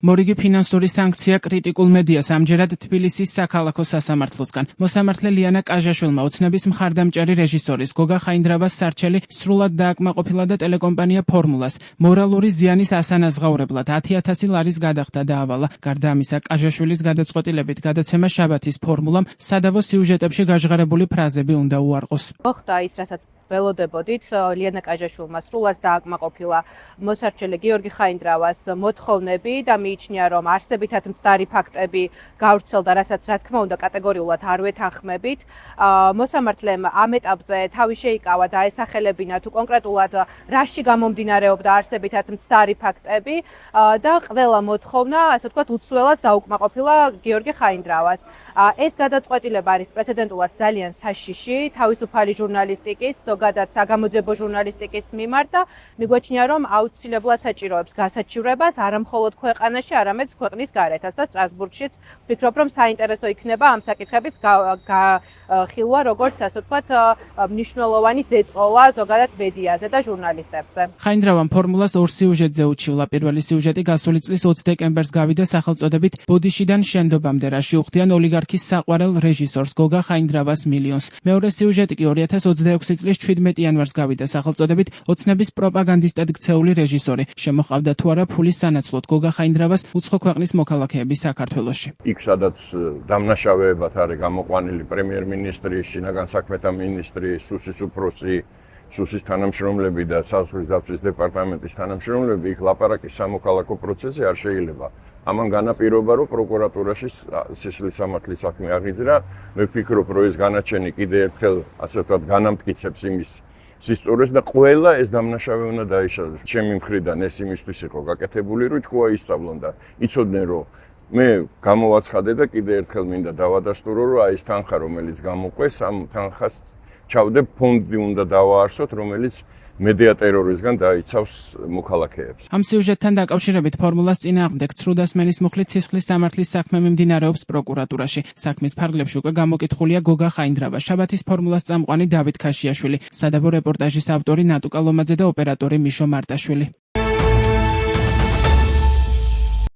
მორიგი ფინანსური სანქცია კრიტიკულ მედიას ამჯერად თბილისის საქალაქო სასამართლოსგან. მოსამართლე ლიანა კაჟაშვილმა ოცნების მხარდამჭერი რეჟისორის გოგა ხაინდრავას სარჩელი სრულად დააკმაყოფილა და ტელეკომპანია ფორმულას მორალური ზიანის ასანაზღაურებლად 10,000 ლარის გადახდა დაავალა. გარდა ამისა, კაჟაშვილის გადაწყვეტილებით გადაცემა შაბათის ფორმულამ სადავო სიუჟეტებში გაჟღერებული ფრაზები უნდა უარყოს. მოხდა ის, რასაც ველოდებოდით, ლიანა კაჟაშვილმა სრულად დააკმაყოფილა მოსარჩელი გიორგი ხაინდრავას მოთხოვნები და მიიჩნია, რომ არსებითად მცდარი ფაქტები გავრცელდა, რასაც რა თქმა უნდა კატეგორიულად არ ვეთანხმებით. მოსამართლემ ამ ეტაპზე თავი შეიკავა და ესახელებინა თუ კონკრეტულად რაში გამომდინარეობდა არსებითად მცდარი ფაქტები და ყველა მოთხოვნა, ასე ვთქვათ, უცვლელად დაუკმაყოფილა გიორგი ხაინდრავას. ეს გადაწყვეტილება არის პრეცედენტულად ძალიან საშიში თავისუფალი ჟურნალისტიკის, ზოგადად საგამოძიებო ჟურნალისტიკის მიმართ და მიგვაჩნია, რომ აუცილებლად საჭიროებს გასაჩივრებას არა მხოლოდ ქვეყანაში, არამედ ქვეყნის გარეთაც და სტრასბურგშიც ვფიქრობ, რომ საინტერესო იქნება ამ საკითხების ხილვა, როგორც ასე ვთქვათ, მნიშვნელოვანი ზეწოლა ზოგადად მედიაზე და ჟურნალისტებზე. ხაინდრავამ ფორმულას ორ სიუჟეტზე უჩივლა. პირველი სიუჟეტი გასული წლის 20 დეკემბერს გავიდა სახელწოდებით ბოდიშიდან შენდობამდე, რაში უხდიან ოლიგარქის საყვარელ რეჟისორს გოგა ხაინდრავას მილიონს. მეორე სიუჟეტი კი 2026 წლის 17 იანვარს გავიდა სახელწოდებით ოცნების პროპაგანდისტად ქცეული რეჟისორი. შემოყავდა თუ არა ფულის სანაცვლოდ გოგა ხაინდრავას უცხო ქვეყნის მოქალაქეები საქართველოში. იქ სადაც დამნაშავეებად არის გამოყვანილი პრემიერ-მინისტრი, შინაგან საქმეთა მინისტრი, სუსის უფროსი, სუსის თანამშრომლები და საზღვრის დაცვის დეპარტამენტის თანამშრომლები, იქ ლაპარაკის სამოქალაქო პროცესი არ შეიძლება. ამან განაპირობა, რომ პროკურატურაში სისხლის სამართლის საქმე აღიძრა. მე ვფიქრობ, რომ ეს განაჩენი კიდე ერთხელ, ასე ვთქვათ, განამტკიცებს იმის სისწორეს და ყველა ეს დამნაშავე უნდა დაიშალოს. ჩემი მხრიდან ეს იმისთვის იყო გაკეთებული, რომ ჭკუა ისწავლონ და იცოდნენ, რომ მე გამოვაცხადე და კიდე ერთხელ მინდა დავადასტურო, რომ აი ეს თანხა, რომელიც გამოყვეს, ამ თანხას ჩავდებ ფონდი უნდა დავაარსოთ, რომელიც მედია ტერორიზმგან დაიცავს მოქალაქეებს. ამ სიუჟეტთან დაკავშირებით ფორმულას წინააღმდეგ ცრუდასმენის მუხლით სისხლის სამართლის საქმე მიმდინარეობს პროკურატურაში. საქმის ფარგლებში უკვე გამოკითხულია გოგა ხაინდრავა, შაბათის ფორმულას წამყვანი დავით ქაშიაშვილი, სადავო რეპორტაჟის ავტორი ნატუკა ლომაძე და ოპერატორი მიშო მარტაშვილი.